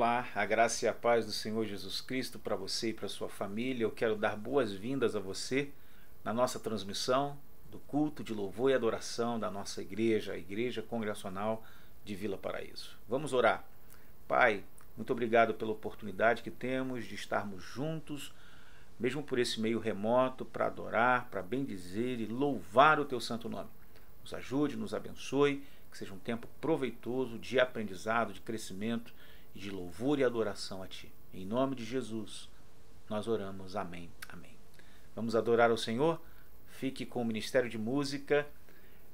Olá, a graça e a paz do Senhor Jesus Cristo para você e para sua família. Eu quero dar boas-vindas a você na nossa transmissão do culto de louvor e adoração da nossa igreja, a Igreja Congregacional de Vila Paraíso. Vamos orar. Pai, muito obrigado pela oportunidade que temos de estarmos juntos, mesmo por esse meio remoto, para adorar, para bendizer e louvar o Teu santo nome. Nos ajude, nos abençoe, que seja um tempo proveitoso de aprendizado, de crescimento, de louvor e adoração a Ti. Em nome de Jesus, nós oramos. Amém. Amém. Vamos adorar ao Senhor? Fique com o Ministério de Música,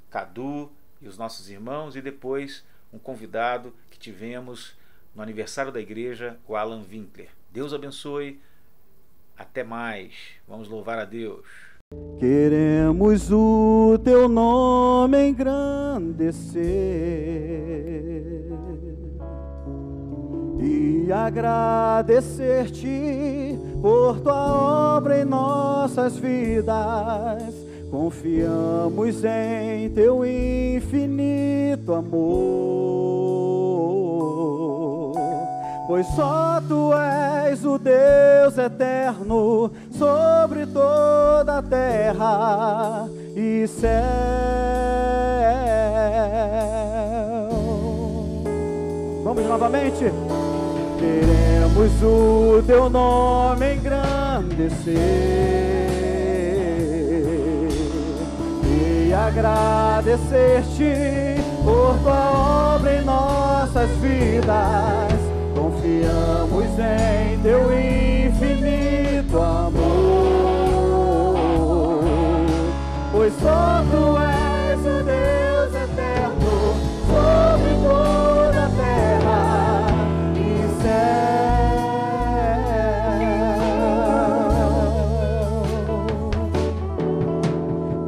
Cadu e os nossos irmãos, e depois um convidado que tivemos no aniversário da igreja, o Alan Winkler. Deus abençoe. Até mais. Vamos louvar a Deus. Queremos o Teu nome engrandecer e agradecer-te por Tua obra em nossas vidas. Confiamos em Teu infinito amor, pois só Tu és o Deus eterno sobre toda a terra e céu. Vamos novamente. Queremos o Teu nome engrandecer e agradecer-te por Tua obra em nossas vidas. Confiamos em Teu infinito amor, pois só Tu és o Deus eterno sobre toda a terra e céu.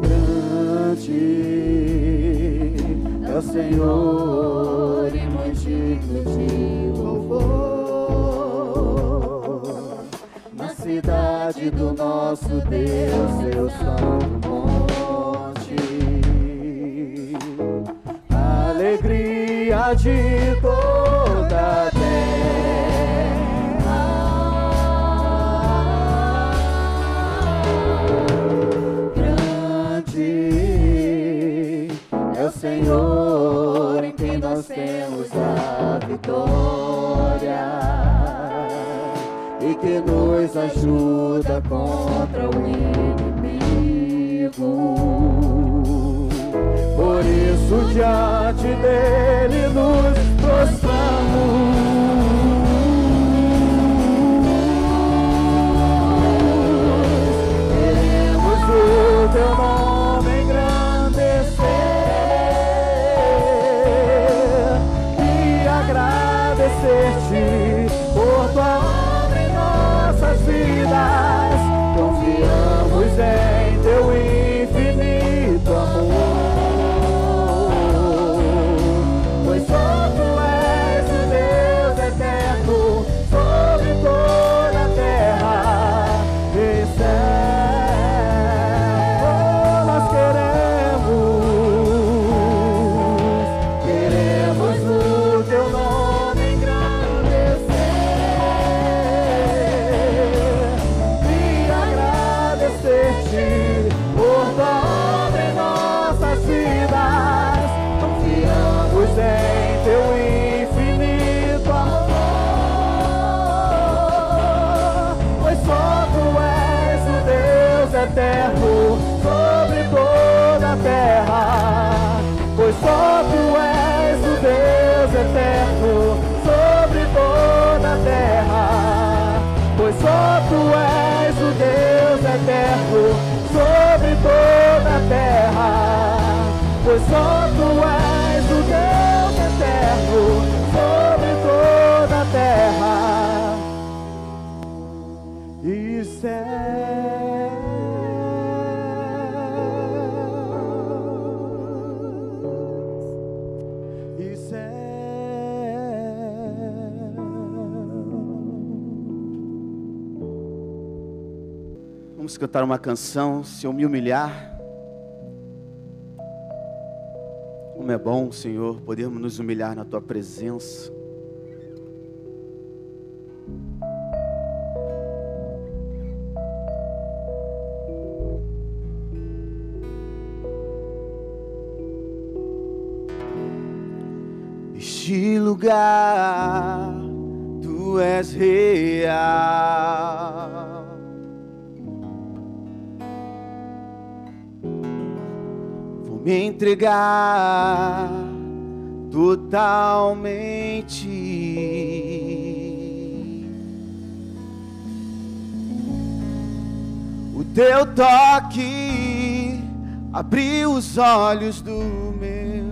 Grande é o Senhor e muito digno de louvor, na cidade do nosso Deus, Seu santo monte, alegria de toda a terra. Grande é o Senhor em quem nós temos a vitória e que nos ajuda contra o inimigo. Por isso diante dele nos prostramos. Queremos o Teu nome engrandecer e agradecer-te por Tua obra em nossas vidas. Confiamos em Teu infinito amor, pois só Tu és o Deus eterno sobre toda a terra e céu. Nós queremos o Teu nome engrandecer por Tua obra em nossas vidas. Confiamos em Teu infinito amor, pois só Tu és o Deus eterno sobre toda a terra. Pois só Tu és o Deus eterno sobre toda a terra. Pois só Tu és o Deus eterno sobre toda a terra. Pois só Tu és o Deus eterno sobre toda a terra e céu. E céu. Vamos cantar uma canção, Se Eu Me Humilhar. Como é bom, Senhor, podermos nos humilhar na Tua presença. Neste lugar tu és real. Vou me entregar totalmente. O teu toque abriu os olhos do meu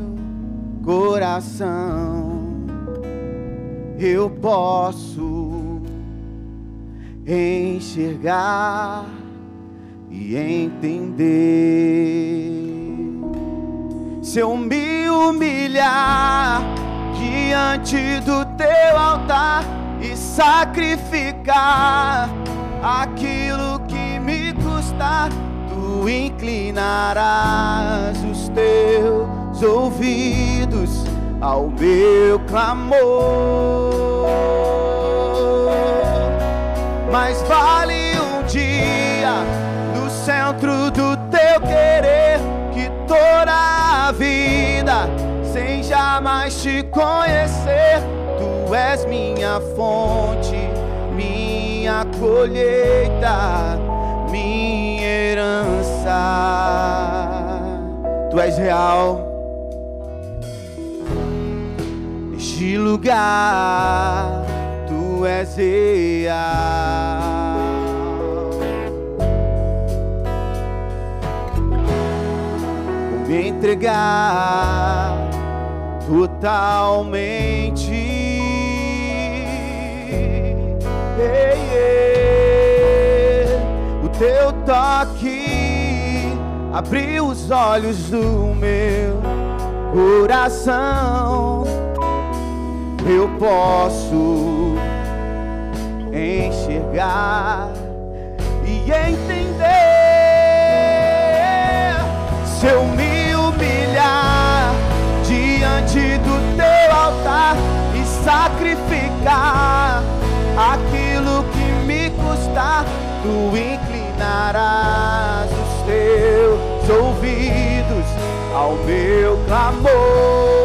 coração. Eu posso enxergar e entender. Se eu me humilhar diante do teu altar e sacrificar aquilo que me custar, tu inclinarás os teus ouvidos ao meu clamor. Mas vale um dia no centro do teu querer que toda a vida sem jamais te conhecer. Tu és minha fonte, minha colheita, minha herança. Tu és real. Neste lugar tu és real. Vou me entregar totalmente. O teu toque abriu os olhos do meu coração. Eu posso enxergar e entender. Se eu me humilhar diante do teu altar e sacrificar aquilo que me custar, tu inclinarás os teus ouvidos ao meu clamor.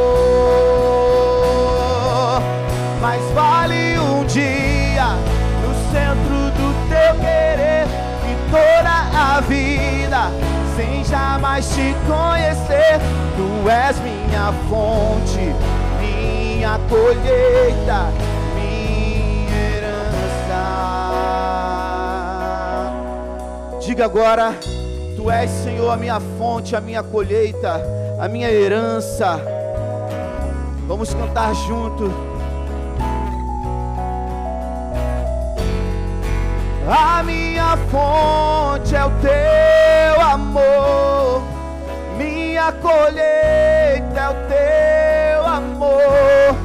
Mas vale um dia no centro do teu querer e toda a vida sem jamais te conhecer. Tu és minha fonte, minha colheita, minha herança. Diga agora: tu és, Senhor, a minha fonte, a minha colheita, a minha herança. Vamos cantar junto. A minha fonte é o teu amor, minha colheita é o teu amor,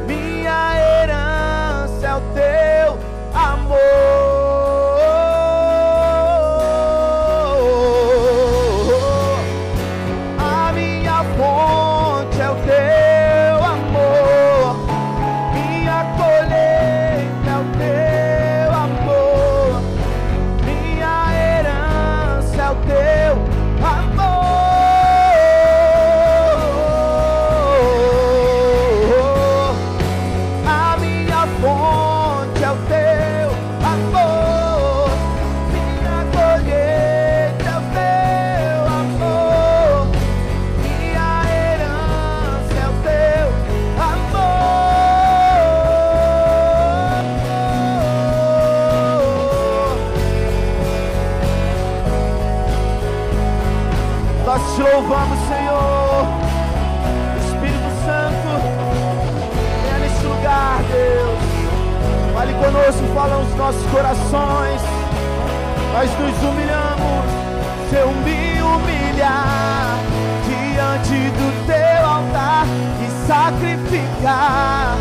minha herança é o teu amor. A minha fonte é o teu amor, minha colheita é o teu amor, minha herança é o teu amor. A minha fonte é o teu amor, minha colheita é o teu amor, minha herança é o teu amor. Nós te louvamos, Senhor. Espírito Santo, venha nesse lugar, Deus. Fale conosco, fala aos nossos corações. Nós nos humilhamos. Se eu me humilhar diante do teu altar e sacrificar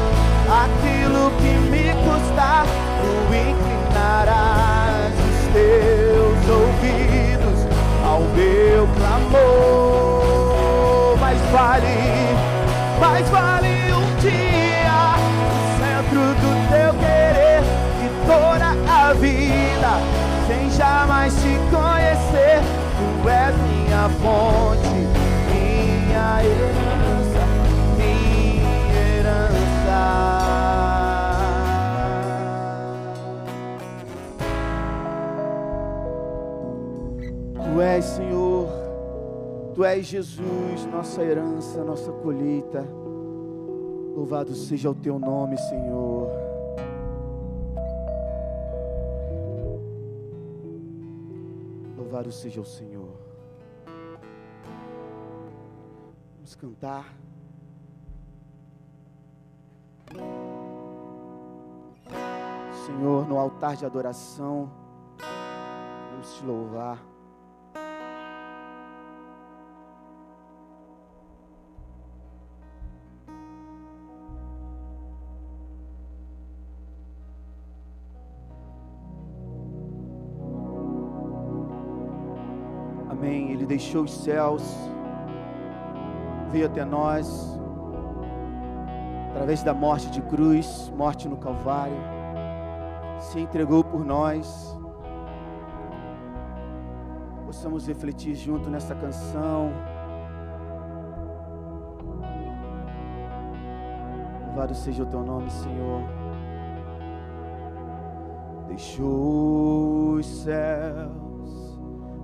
aquilo que me custar, tu inclinarás os teus ouvidos ao meu clamor. Mas vale um dia no centro do teu querer e toda a vida sem jamais te conhecer. Tu és minha fonte, minha herança, minha herança. Tu és, Jesus, nossa herança, nossa colheita. Louvado seja o Teu nome, Senhor. Louvado seja o Senhor. Vamos cantar. Senhor, no altar de adoração, vamos te louvar. Amém. Ele deixou os céus, veio até nós, através da morte de cruz, morte no Calvário, se entregou por nós. Possamos refletir junto nessa canção. Louvado seja o Teu nome, Senhor. Deixou os céus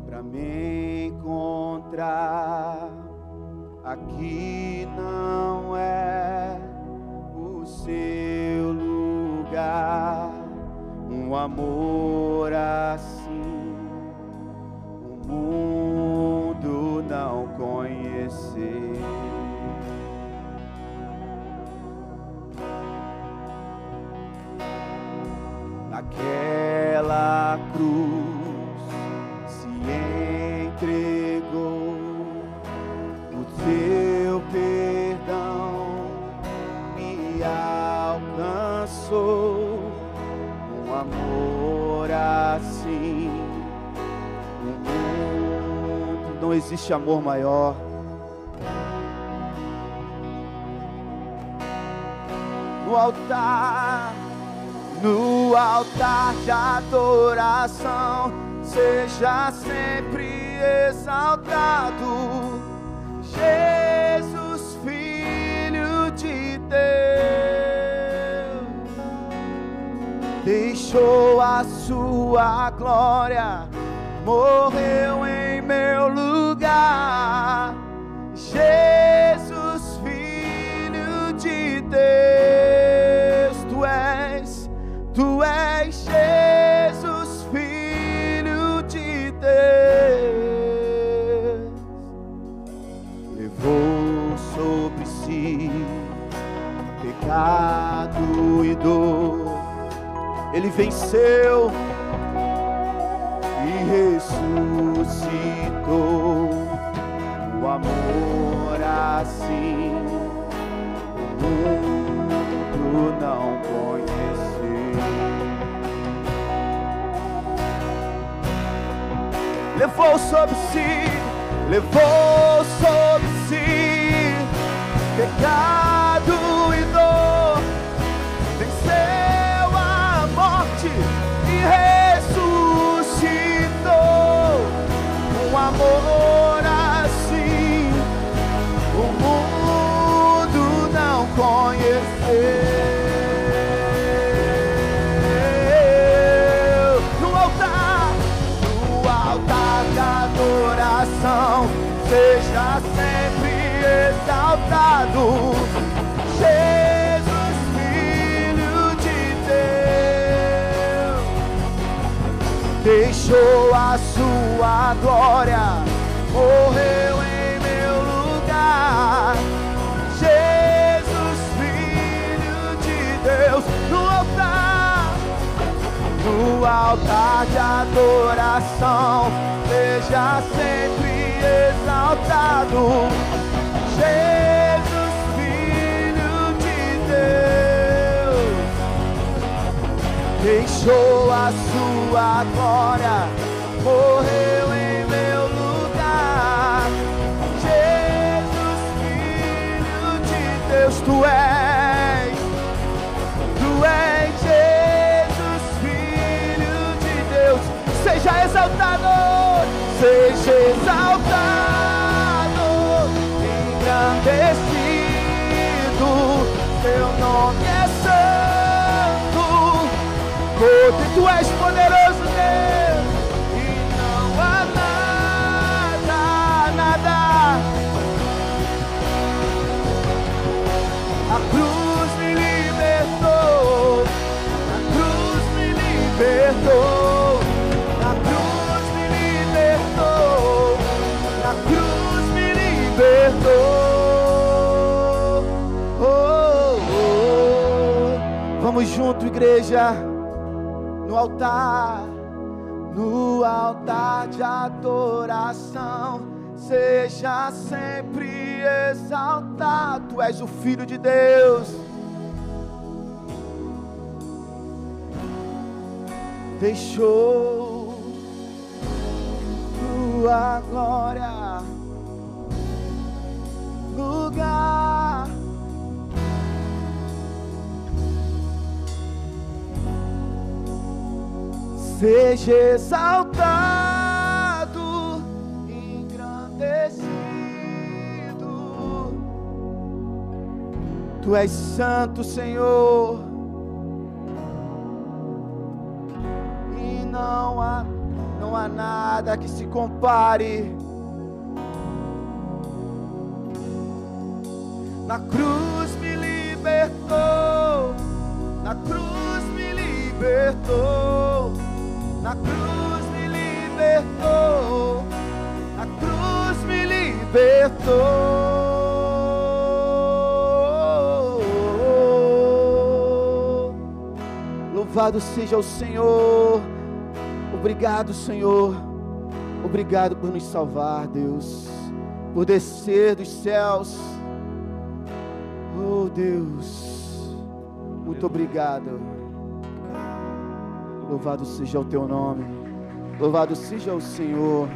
para me encontrar. Aqui não é o seu lugar. Um amor assim o mundo não conheceu. Naquela cruz se entregou, o Teu perdão me alcançou. Um amor assim, no mundo não existe amor maior. No altar de adoração, seja sempre exaltado, Jesus, Filho de Deus. Deixou a sua glória, morreu em meu lugar. Jesus, Filho de Deus, Tu és Jesus, Filho de Deus. Levou sobre si pecado e dor. Ele venceu e ressuscitou. O amor assim o mundo não conheceu. Levou sobre si pecado e dor. Venceu a morte e ressuscitou. Um amor assim o mundo não conheceu. No altar de adoração, seja sempre exaltado, Jesus, Filho de Deus. Deixou a sua glória, morreu em meu lugar. Jesus, Filho de Deus. No altar de adoração, seja sempre exaltado, Jesus, Filho de Deus. Deixou a sua glória, morreu em meu lugar. Jesus, Filho de Deus, Tu és Jesus, Filho de Deus. Seja exaltado, engrandecido. Teu nome é santo, porque Tu és poderoso, Deus, e não há nada Vamos junto, igreja, no altar de adoração. Seja sempre exaltado. Tu és o Filho de Deus. Deixou tua glória lugar. Seja exaltado, engrandecido. Tu és santo, Senhor, e não há nada que se compare. Na cruz me libertou, na cruz me libertou, na cruz me libertou, na cruz me libertou. Louvado seja o Senhor. Obrigado, Senhor. Obrigado por nos salvar, Deus, por descer dos céus. Oh, Deus, muito obrigado. Louvado seja o teu nome. Louvado seja o Senhor.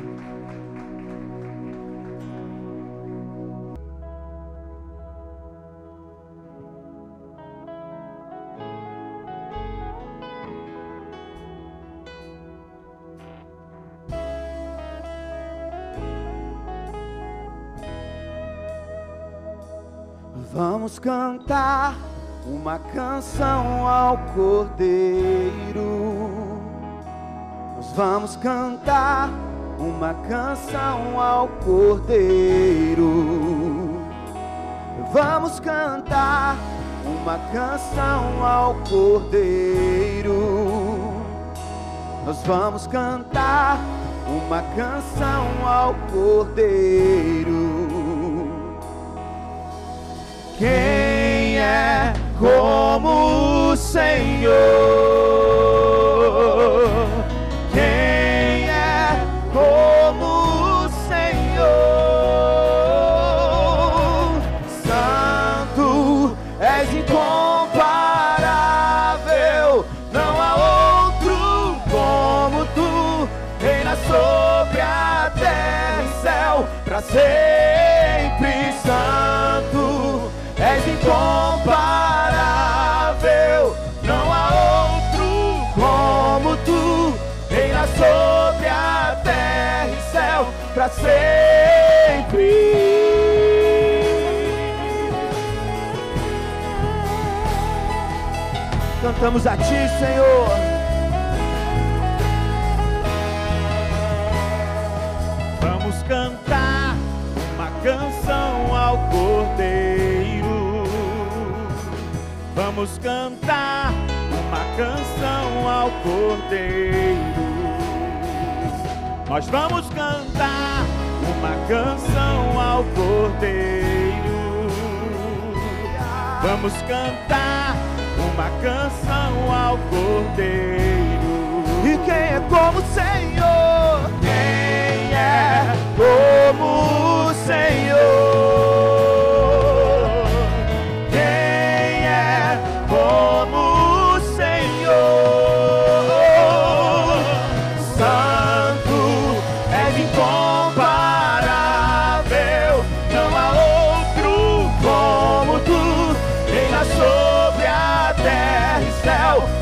Vamos cantar uma canção ao Cordeiro. Nós vamos cantar uma canção ao Cordeiro. Vamos cantar uma canção ao Cordeiro. Nós vamos cantar uma canção ao Cordeiro. Quem é como o Senhor? Quem é como o Senhor? Santo, és incomparável, não há outro como tu. Reina sobre a terra e céu, pra sempre. Santo, és incomparável, não há outro como tu. Reina sobre a terra e céu, pra sempre. Cantamos a ti, Senhor. Vamos cantar uma canção ao Cordeiro. Vamos cantar uma canção ao Cordeiro. Nós vamos cantar uma canção ao Cordeiro. Vamos cantar uma canção ao Cordeiro. E quem é como o Senhor? Quem é como o Senhor?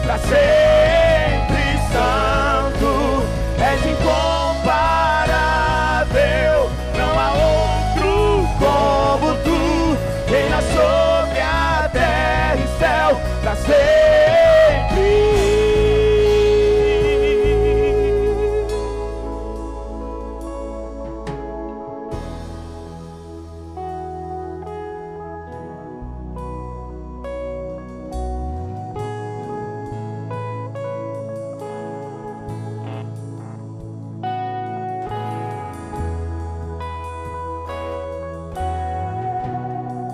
Pra sempre. Santo, és incomparável, não há outro como tu. Reina sobre a terra e céu, pra sempre.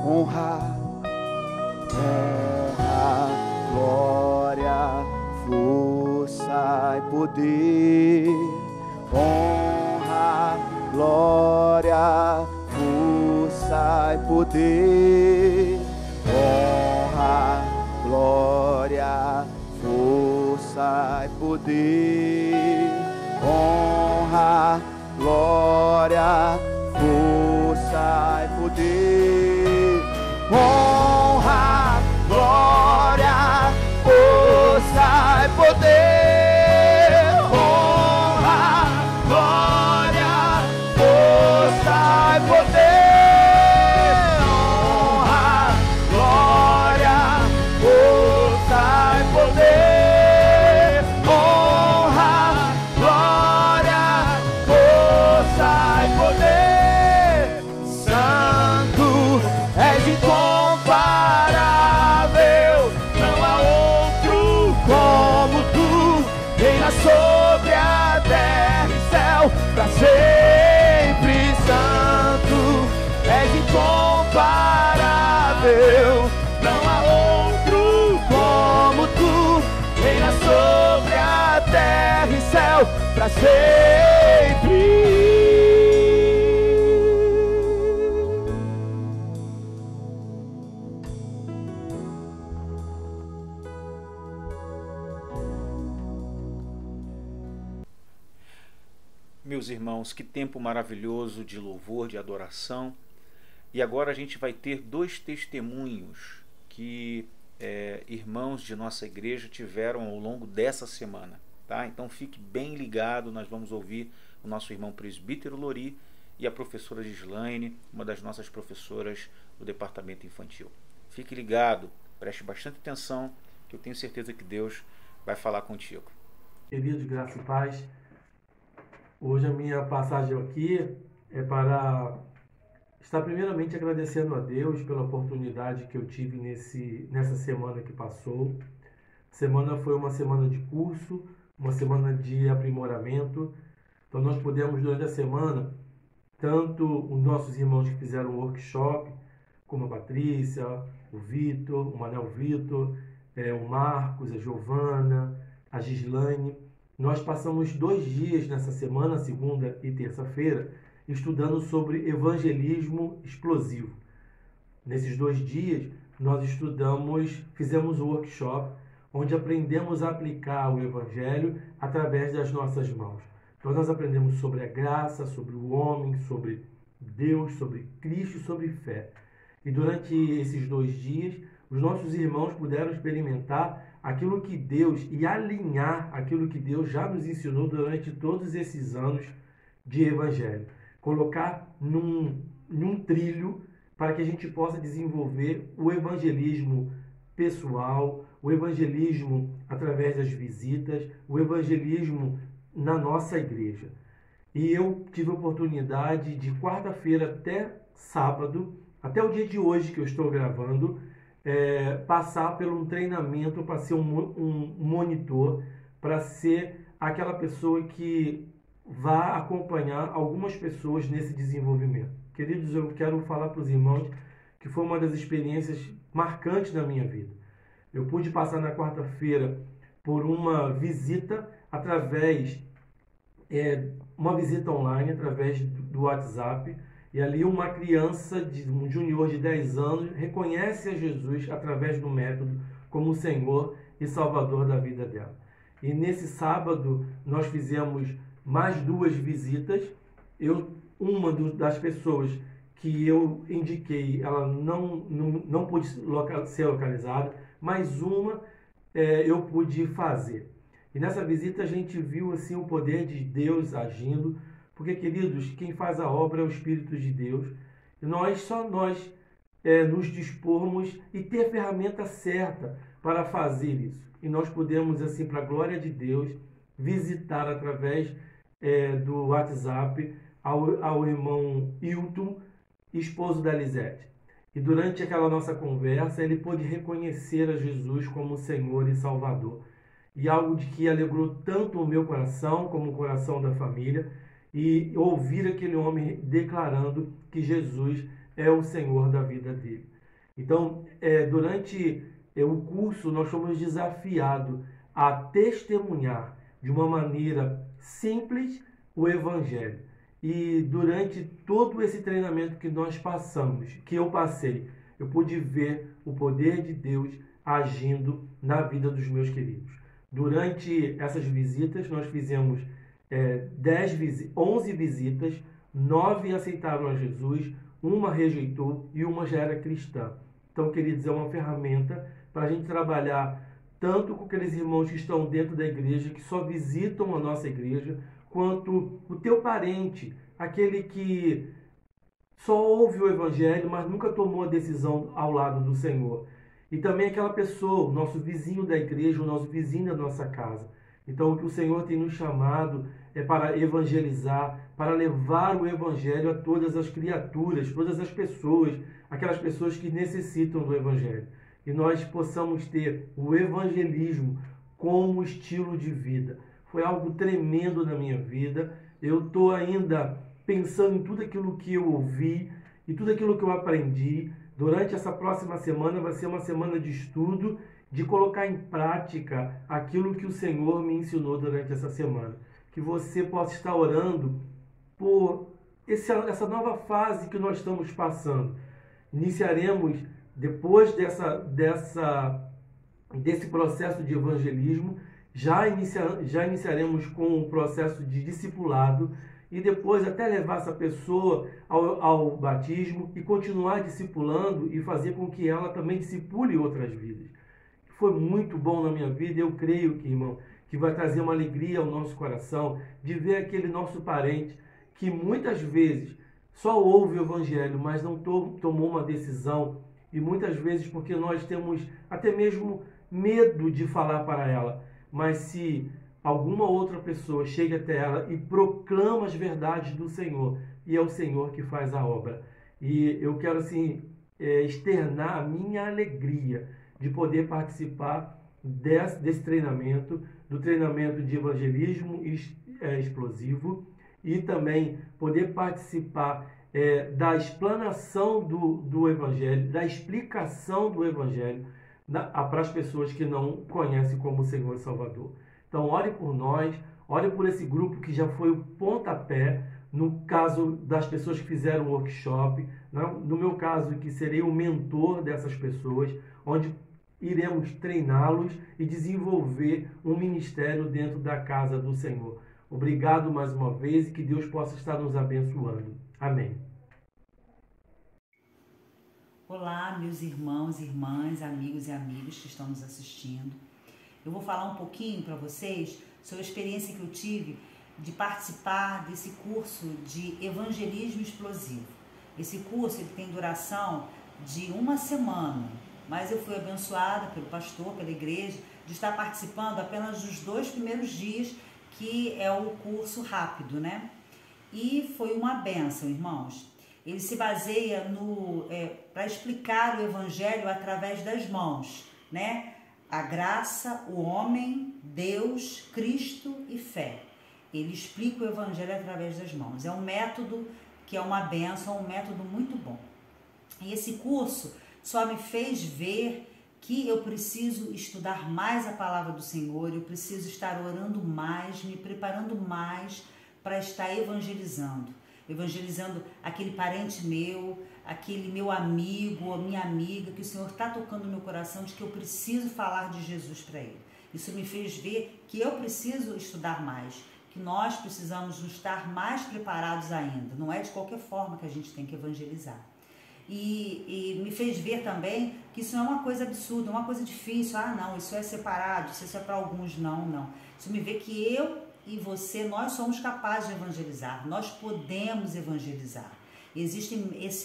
Honra, terra, glória. poder, honra, glória, força e poder, honra, glória, força e poder, honra, glória, força e poder, honra, glória, força e poder, honra, glória, força e poder, honra, glória, força e poder, honra, glória, força e poder. Santo és incomparável, não há outro como tu, reina sobre a terra e céu para sempre. Santo és incomparável, não há outro como tu, reina sobre a terra e céu para sempre. Meus irmãos, que tempo maravilhoso de louvor, de adoração. E agora a gente vai ter dois testemunhos que irmãos de nossa igreja tiveram ao longo dessa semana, tá? Então fique bem ligado, nós vamos ouvir o nosso irmão presbítero Lori e a professora Gislaine, uma das nossas professoras do departamento infantil. Fique ligado, preste bastante atenção, que eu tenho certeza que Deus vai falar contigo. Queridos, graça e paz. Hoje a minha passagem aqui é para estar primeiramente agradecendo a Deus pela oportunidade que eu tive nessa semana que passou. A semana foi uma semana de curso, uma semana de aprimoramento. Então nós pudemos durante a semana, tanto os nossos irmãos que fizeram o workshop, como a Patrícia, o Vitor, o Manel Vitor, o Marcos, a Giovana, a Gislaine. Nós passamos 2 dias nessa semana, segunda e terça-feira, estudando sobre evangelismo explosivo. Nesses 2 dias, nós fizemos um workshop, onde aprendemos a aplicar o evangelho através das nossas mãos. Então nós aprendemos sobre a graça, sobre o homem, sobre Deus, sobre Cristo, sobre fé. E durante esses 2 dias, os nossos irmãos puderam experimentar aquilo que Deus e alinhar aquilo que Deus já nos ensinou durante todos esses anos de evangelho. Colocar num trilho para que a gente possa desenvolver o evangelismo pessoal, o evangelismo através das visitas, o evangelismo na nossa igreja. E eu tive a oportunidade de quarta-feira até sábado, até o dia de hoje que eu estou gravando, passar por um treinamento para ser um monitor, para ser aquela pessoa que vá acompanhar algumas pessoas nesse desenvolvimento. Queridos, eu quero falar para os irmãos que foi uma das experiências marcantes da minha vida. Eu pude passar na quarta-feira por uma visita uma visita online através do WhatsApp. E ali uma criança, um junior de 10 anos, reconhece a Jesus através do método como o Senhor e Salvador da vida dela. E nesse sábado nós fizemos mais 2 visitas. Uma das pessoas que eu indiquei, ela não pôde ser localizada, mas uma eu pude fazer. E nessa visita a gente viu assim o poder de Deus agindo. Porque, queridos, quem faz a obra é o Espírito de Deus. E só nós nos dispormos e ter a ferramenta certa para fazer isso. E nós podemos, assim, para a glória de Deus, visitar através do WhatsApp ao irmão Hilton, esposo da Lisete. E durante aquela nossa conversa, ele pôde reconhecer a Jesus como Senhor e Salvador. E algo de que alegrou tanto o meu coração como o coração da família, e ouvir aquele homem declarando que Jesus é o Senhor da vida dele. Então, durante o curso, nós fomos desafiados a testemunhar de uma maneira simples o Evangelho. E durante todo esse treinamento que nós passamos, que eu passei, eu pude ver o poder de Deus agindo na vida dos meus queridos. Durante essas visitas, nós fizemos 11 visitas, 9 aceitaram a Jesus, uma rejeitou e uma já era cristã. Então, queridos, é uma ferramenta para a gente trabalhar tanto com aqueles irmãos que estão dentro da igreja, que só visitam a nossa igreja, quanto o teu parente, aquele que só ouve o Evangelho, mas nunca tomou a decisão ao lado do Senhor. E também aquela pessoa, o nosso vizinho da igreja, o nosso vizinho da nossa casa. Então, o que o Senhor tem nos chamado é para evangelizar, para levar o Evangelho a todas as criaturas, todas as pessoas, aquelas pessoas que necessitam do Evangelho. E nós possamos ter o evangelismo como estilo de vida. Foi algo tremendo na minha vida. Eu estou ainda pensando em tudo aquilo que eu ouvi e tudo aquilo que eu aprendi. Durante essa próxima semana vai ser uma semana de estudo, de colocar em prática aquilo que o Senhor me ensinou durante essa semana. Que você possa estar orando por essa nova fase que nós estamos passando. Iniciaremos, depois desse processo de evangelismo, já iniciaremos com o processo de discipulado e depois até levar essa pessoa ao batismo e continuar discipulando e fazer com que ela também discipule outras vidas. Foi muito bom na minha vida, eu creio que, irmão, que vai trazer uma alegria ao nosso coração de ver aquele nosso parente que muitas vezes só ouve o Evangelho, mas não tomou uma decisão, e muitas vezes porque nós temos até mesmo medo de falar para ela. Mas se alguma outra pessoa chega até ela e proclama as verdades do Senhor, e é o Senhor que faz a obra. E eu quero assim externar a minha alegria de poder participar desse treinamento, do treinamento de evangelismo explosivo, e também poder participar da explanação do Evangelho, da explicação do Evangelho para as pessoas que não conhecem como Senhor e Salvador. Então, ore por nós, ore por esse grupo que já foi o pontapé, no caso das pessoas que fizeram o workshop, no meu caso, que serei o mentor dessas pessoas, onde iremos treiná-los e desenvolver um ministério dentro da casa do Senhor. Obrigado mais uma vez e que Deus possa estar nos abençoando. Amém. Olá, meus irmãos, irmãs, amigos e amigas que estão nos assistindo. Eu vou falar um pouquinho para vocês sobre a experiência que eu tive de participar desse curso de evangelismo explosivo. Esse curso ele tem duração de 1 semana, mas eu fui abençoada pelo pastor, pela igreja, de estar participando apenas dos 2 primeiros dias, que é o curso rápido, né? E foi uma bênção, irmãos. Ele se baseia para explicar o Evangelho através das mãos, né? A graça, o homem, Deus, Cristo e fé. Ele explica o Evangelho através das mãos. É um método que é uma bênção, um método muito bom. E esse curso só me fez ver que eu preciso estudar mais a palavra do Senhor, eu preciso estar orando mais, me preparando mais para estar evangelizando aquele parente meu, aquele meu amigo ou minha amiga, que o Senhor está tocando no meu coração de que eu preciso falar de Jesus para ele. Isso me fez ver que eu preciso estudar mais, que nós precisamos estar mais preparados ainda. Não é de qualquer forma que a gente tem que evangelizar. E me fez ver também que isso não é uma coisa absurda, uma coisa difícil. Ah, não, isso é separado, isso é para alguns. Não. Isso me vê que eu e você, nós somos capazes de evangelizar, nós podemos evangelizar. Existem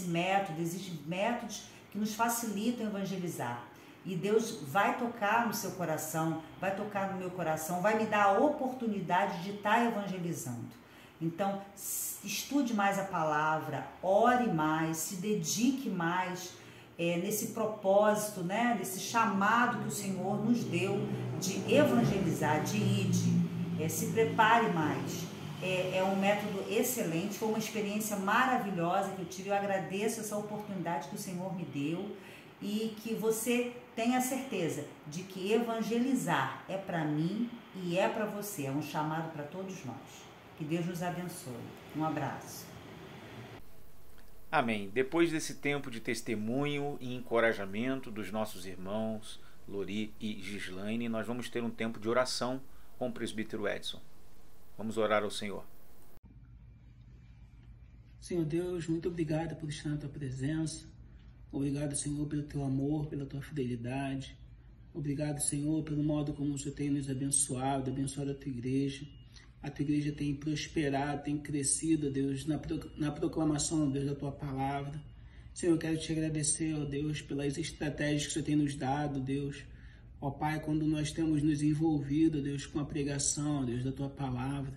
métodos que nos facilitam evangelizar. E Deus vai tocar no seu coração, vai tocar no meu coração, vai me dar a oportunidade de estar evangelizando. Então, estude mais a palavra, ore mais, se dedique mais nesse propósito, né? Nesse chamado que o Senhor nos deu de evangelizar, de ir, se prepare mais. É um método excelente, foi uma experiência maravilhosa que eu tive. Eu agradeço essa oportunidade que o Senhor me deu. e que você tenha certeza de que evangelizar é para mim e é para você, é um chamado para todos nós. Que Deus nos abençoe. Um abraço. Amém. Depois desse tempo de testemunho e encorajamento dos nossos irmãos Lori e Gislaine, nós vamos ter um tempo de oração com o presbítero Edson. Vamos orar ao Senhor. Senhor Deus, muito obrigado por estar na tua presença. Obrigado, Senhor, pelo teu amor, pela tua fidelidade. Obrigado, Senhor, pelo modo como o Senhor tem nos abençoado a tua igreja. A tua igreja tem prosperado, tem crescido, Deus, na proclamação, Deus, da tua palavra. Senhor, eu quero te agradecer, ó Deus, pelas estratégias que o Senhor tem nos dado, Deus. Ó Pai, quando nós temos nos envolvido, Deus, com a pregação, Deus, da tua palavra.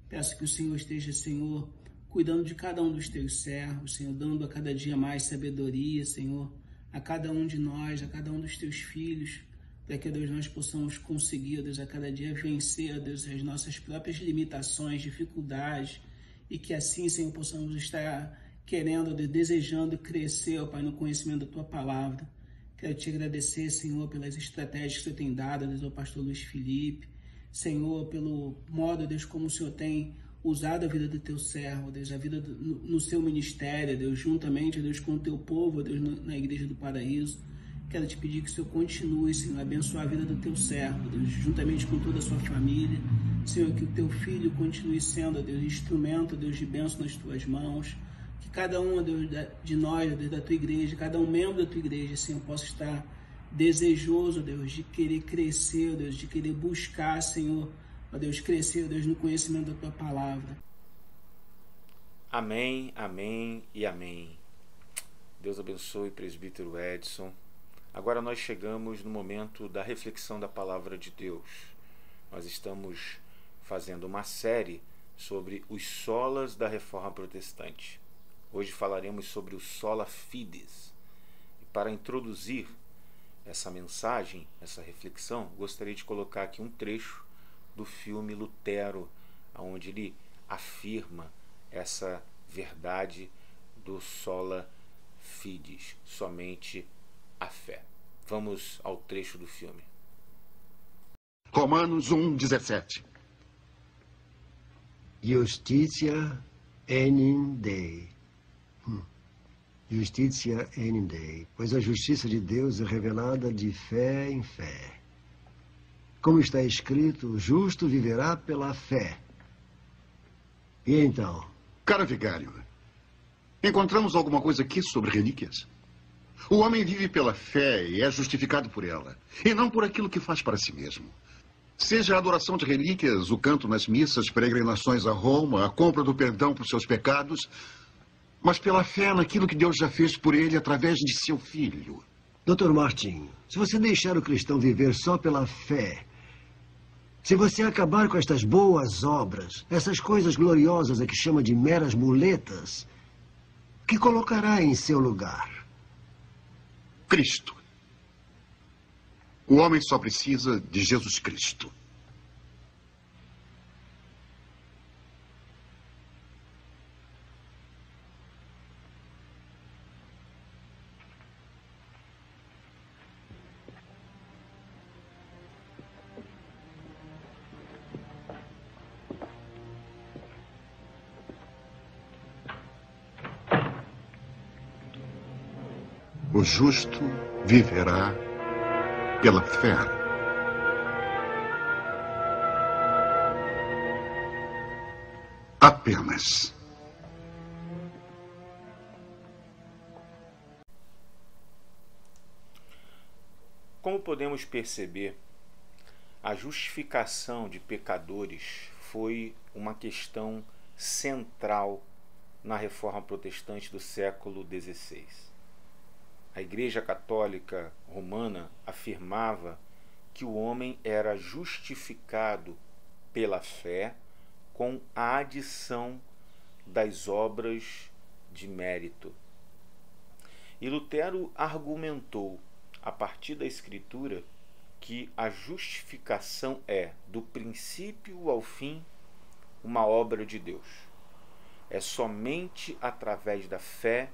Peço que o Senhor esteja, Senhor, cuidando de cada um dos teus servos, Senhor, dando a cada dia mais sabedoria, Senhor, a cada um de nós, a cada um dos teus filhos, para que, Deus, nós possamos conseguir, Deus, a cada dia vencer, Deus, as nossas próprias limitações, dificuldades, e que assim, Senhor, possamos estar querendo, Deus, desejando crescer, ó Pai, no conhecimento da tua palavra. Quero te agradecer, Senhor, pelas estratégias que o Senhor tem dado, Deus, ao pastor Luiz Felipe, Senhor, pelo modo, Deus, como o Senhor tem usado a vida do teu servo, Deus, a vida no seu ministério, Deus, juntamente, Deus, com o teu povo, Deus, na Igreja do Paraíso. Quero te pedir que o Senhor continue, Senhor, a abençoar a vida do teu servo, Deus, juntamente com toda a sua família. Senhor, que o teu filho continue sendo, Deus, instrumento, Deus, de bênção nas tuas mãos. Que cada um, Deus, de nós, Deus, da tua igreja, cada um membro da tua igreja, Senhor, possa estar desejoso, Deus, de querer crescer, Deus, de querer buscar, Senhor, ó Deus, crescer, Deus, no conhecimento da tua palavra. Amém, amém e amém. Deus abençoe o presbítero Edson. Agora nós chegamos no momento da reflexão da palavra de Deus. Nós estamos fazendo uma série sobre os solas da Reforma Protestante. Hoje falaremos sobre o sola fides. E para introduzir essa mensagem, essa reflexão, gostaria de colocar aqui um trecho do filme Lutero, onde ele afirma essa verdade do sola fides, somente a fé. Vamos ao trecho do filme. Romanos 1:17. Justitia enim Dei. Justitia enim Dei. Pois a justiça de Deus é revelada de fé em fé. Como está escrito, o justo viverá pela fé. E então? Cara vigário, encontramos alguma coisa aqui sobre relíquias? O homem vive pela fé e é justificado por ela, e não por aquilo que faz para si mesmo. Seja a adoração de relíquias, o canto nas missas, peregrinações a Roma, a compra do perdão por seus pecados, mas pela fé naquilo que Deus já fez por ele através de seu Filho. Dr. Martin, se você deixar o cristão viver só pela fé, se você acabar com estas boas obras, essas coisas gloriosas a que chama de meras muletas, o que colocará em seu lugar? Cristo. O homem só precisa de Jesus Cristo. O justo viverá pela fé. Apenas. Como podemos perceber, a justificação de pecadores foi uma questão central na Reforma Protestante do século XVI. A Igreja Católica Romana afirmava que o homem era justificado pela fé com a adição das obras de mérito. E Lutero argumentou, a partir da Escritura, que a justificação é, do princípio ao fim, uma obra de Deus. É somente através da fé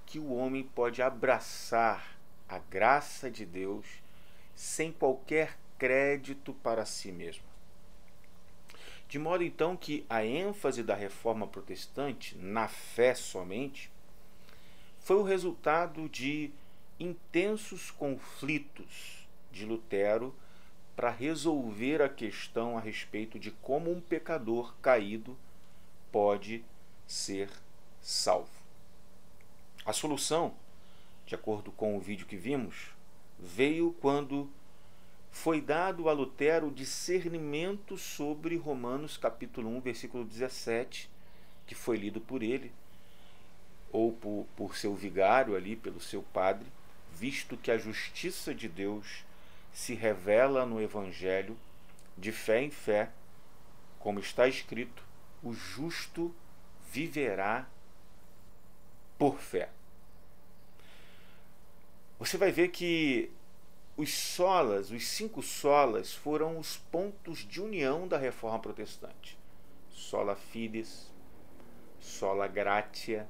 que o homem pode abraçar a graça de Deus sem qualquer crédito para si mesmo. De modo então que a ênfase da reforma protestante na fé somente foi o resultado de intensos conflitos de Lutero para resolver a questão a respeito de como um pecador caído pode ser salvo. A solução, de acordo com o vídeo que vimos, veio quando foi dado a Lutero discernimento sobre Romanos capítulo 1, versículo 17, que foi lido por ele, ou por seu vigário ali, pelo seu padre, visto que a justiça de Deus se revela no Evangelho, de fé em fé, como está escrito, o justo viverá por fé. Você vai ver que os 5 solas, foram os pontos de união da reforma protestante. Sola fides, sola gratia,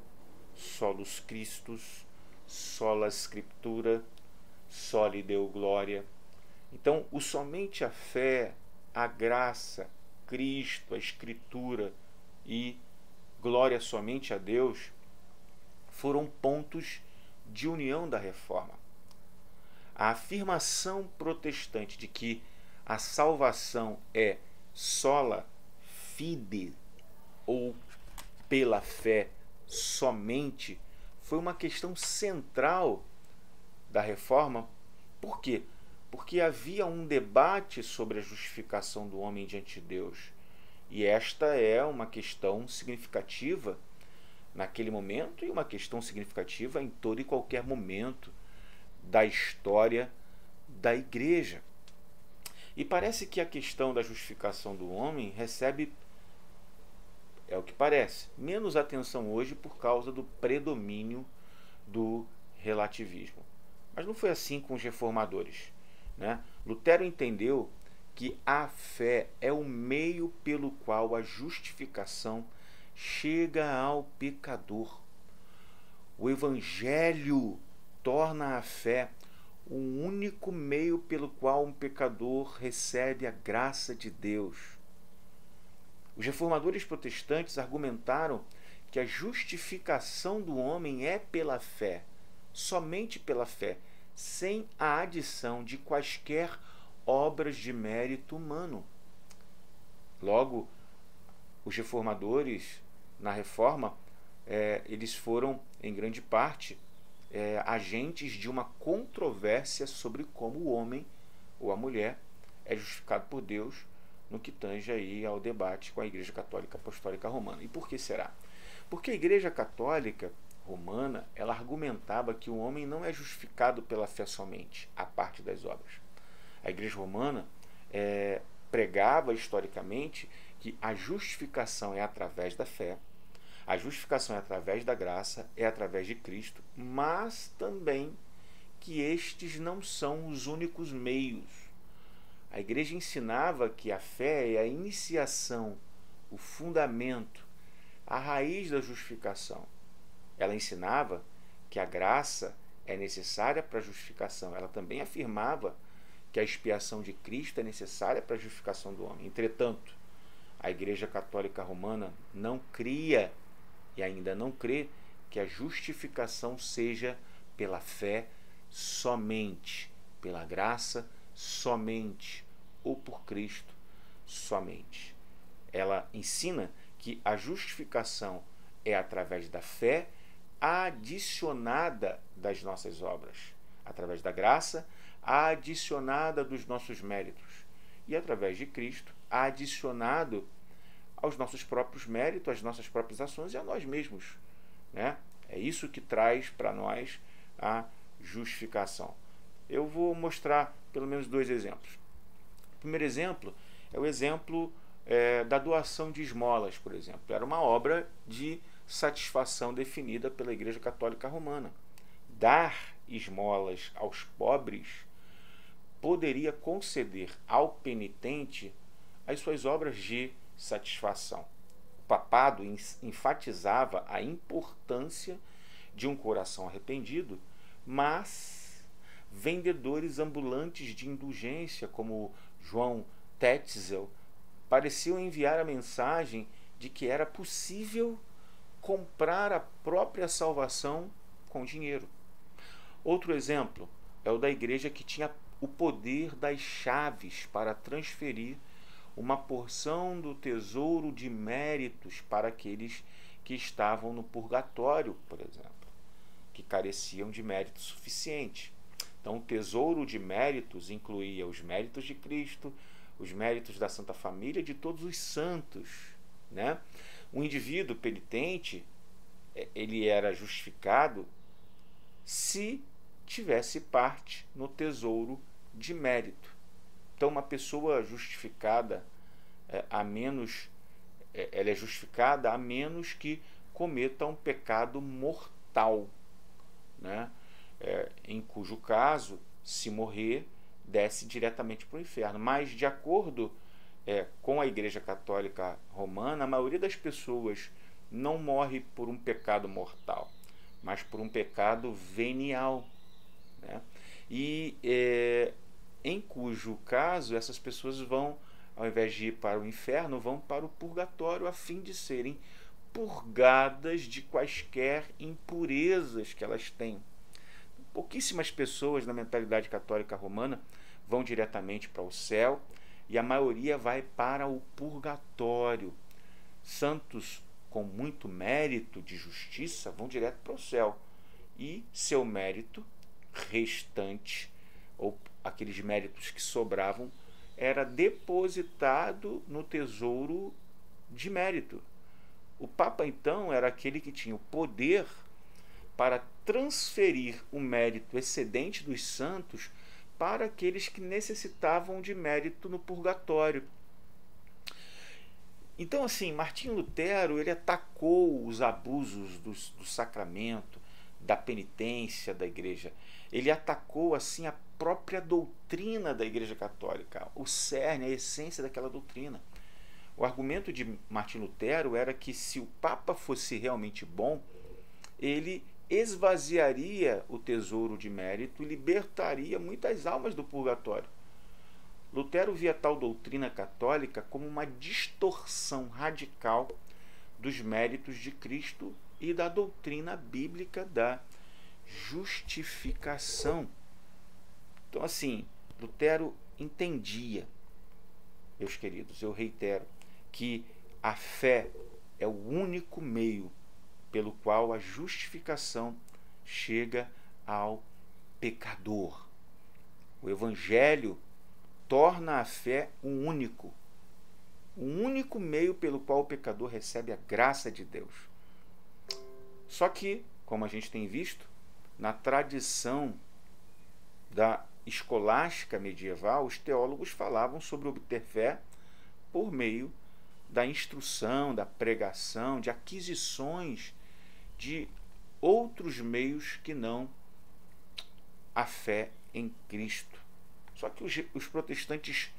solus Christus, sola scriptura, soli Deo gloria. Então, somente a fé, a graça, Cristo, a Escritura e glória somente a Deus foram pontos de união da reforma. A afirmação protestante de que a salvação é sola fide, ou pela fé somente, foi uma questão central da reforma. Por quê? Porque havia um debate sobre a justificação do homem diante de Deus. E esta é uma questão significativa naquele momento e uma questão significativa em todo e qualquer momento da história da Igreja. E parece que a questão da justificação do homem recebe, é o que parece, menos atenção hoje por causa do predomínio do relativismo. Mas não foi assim com os reformadores, né? Lutero entendeu que a fé é o meio pelo qual a justificação chega ao pecador. O Evangelho torna a fé o único meio pelo qual um pecador recebe a graça de Deus. Os reformadores protestantes argumentaram que a justificação do homem é pela fé, somente pela fé, sem a adição de quaisquer obras de mérito humano. Logo, os reformadores, na reforma, eles foram, em grande parte, agentes de uma controvérsia sobre como o homem ou a mulher é justificado por Deus no que tange aí ao debate com a Igreja Católica Apostólica Romana. E por que será? Porque a Igreja Católica Romana, ela argumentava que o homem não é justificado pela fé somente, a parte das obras. A Igreja Romana pregava historicamente que a justificação é através da fé, a justificação é através da graça, é através de Cristo, mas também que estes não são os únicos meios. A Igreja ensinava que a fé é a iniciação, o fundamento, a raiz da justificação. Ela ensinava que a graça é necessária para a justificação. Ela também afirmava que a expiação de Cristo é necessária para a justificação do homem. Entretanto, a Igreja Católica Romana não cria e ainda não crê que a justificação seja pela fé somente, pela graça somente, ou por Cristo somente. Ela ensina que a justificação é através da fé adicionada das nossas obras, através da graça adicionada dos nossos méritos e através de Cristo adicionado aos nossos próprios méritos, às nossas próprias ações e a nós mesmos, né? É isso que traz para nós a justificação. Eu vou mostrar pelo menos 2 exemplos. O primeiro exemplo é o exemplo da doação de esmolas, por exemplo. Era uma obra de satisfação definida pela Igreja Católica Romana. Dar esmolas aos pobres poderia conceder ao penitente as suas obras de satisfação. O papado enfatizava a importância de um coração arrependido, mas vendedores ambulantes de indulgência, como João Tetzel, pareciam enviar a mensagem de que era possível comprar a própria salvação com dinheiro. Outro exemplo é o da igreja que tinha o poder das chaves para transferir uma porção do tesouro de méritos para aqueles que estavam no purgatório, por exemplo, que careciam de mérito suficiente. Então, o tesouro de méritos incluía os méritos de Cristo, os méritos da Santa Família, de todos os santos, né? Um indivíduo penitente, ele era justificado se tivesse parte no tesouro de mérito. Então, uma pessoa justificada ela é justificada a menos que cometa um pecado mortal, né? Em cujo caso, se morrer, desce diretamente para o inferno. Mas, de acordo com a Igreja Católica Romana, a maioria das pessoas não morre por um pecado mortal, mas por um pecado venial, né? E em cujo caso essas pessoas vão, ao invés de ir para o inferno, vão para o purgatório a fim de serem purgadas de quaisquer impurezas que elas têm. Pouquíssimas pessoas na mentalidade católica romana vão diretamente para o céu e a maioria vai para o purgatório. Santos com muito mérito de justiça vão direto para o céu e seu mérito restante, ou aqueles méritos que sobravam, era depositado no tesouro de mérito. O Papa, então, era aquele que tinha o poder para transferir o mérito excedente dos santos para aqueles que necessitavam de mérito no purgatório. Então, assim, Martinho Lutero, ele atacou os abusos do sacramento, da penitência da igreja. Ele atacou, assim, a própria doutrina da Igreja Católica, o cerne, a essência daquela doutrina. O argumento de Martinho Lutero era que se o Papa fosse realmente bom, ele esvaziaria o tesouro de mérito e libertaria muitas almas do purgatório. Lutero via tal doutrina católica como uma distorção radical dos méritos de Cristo e da doutrina bíblica da justificação. Então, assim, Lutero entendia, meus queridos, eu reitero, que a fé é o único meio pelo qual a justificação chega ao pecador. O Evangelho torna a fé o único meio pelo qual o pecador recebe a graça de Deus. Só que, como a gente tem visto, na tradição da escolástica medieval, os teólogos falavam sobre obter fé por meio da instrução, da pregação, de aquisições de outros meios que não a fé em Cristo. Só que os protestantes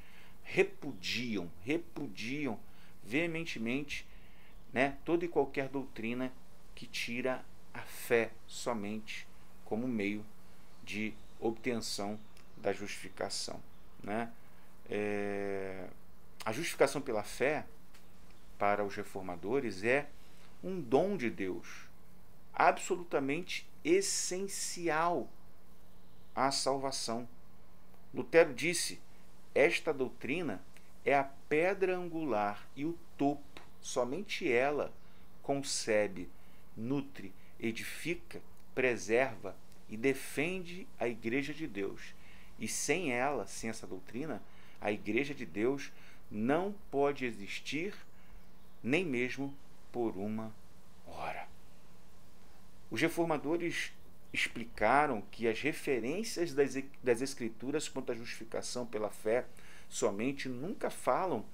repudiam veementemente, né, toda e qualquer doutrina que tira a fé somente como meio de obtenção da justificação, né? A justificação pela fé, para os reformadores, é um dom de Deus, absolutamente essencial à salvação. Lutero disse: esta doutrina é a pedra angular e o topo, somente ela concebe, nutre, edifica, preserva e defende a Igreja de Deus. E sem ela, sem essa doutrina, a Igreja de Deus não pode existir nem mesmo por uma hora. Os reformadores explicaram que as referências das Escrituras quanto à justificação pela fé somente nunca falam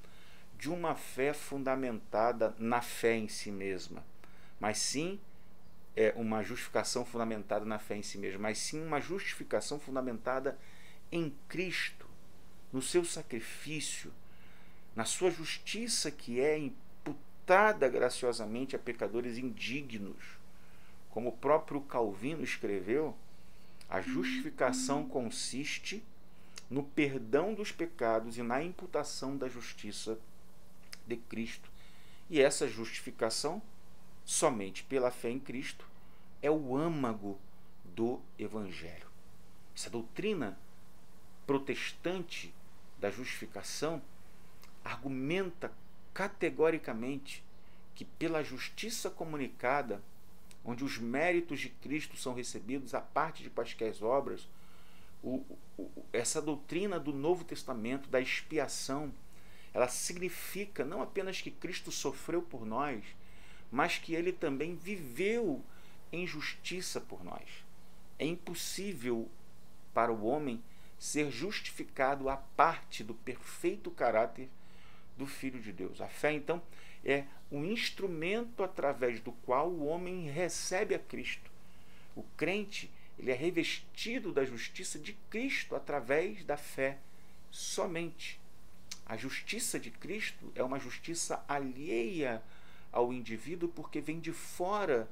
de uma fé fundamentada na fé em si mesma, mas sim uma justificação fundamentada na fé em si mesma, mas sim uma justificação fundamentada em Cristo, no seu sacrifício, na sua justiça que é imputada graciosamente a pecadores indignos. Como o próprio Calvino escreveu, A justificação consiste no perdão dos pecados e na imputação da justiça de Cristo. E essa justificação, somente pela fé em Cristo, é o âmago do Evangelho. Essa doutrina protestante da justificação argumenta categoricamente que pela justiça comunicada, onde os méritos de Cristo são recebidos à parte de quaisquer obras, essa doutrina do Novo Testamento, da expiação, ela significa não apenas que Cristo sofreu por nós, mas que ele também viveu em justiça por nós. É impossível para o homem ser justificado à parte do perfeito caráter do Filho de Deus. A fé, então, é um instrumento através do qual o homem recebe a Cristo. O crente, ele é revestido da justiça de Cristo através da fé somente. A justiça de Cristo é uma justiça alheia ao indivíduo porque vem de fora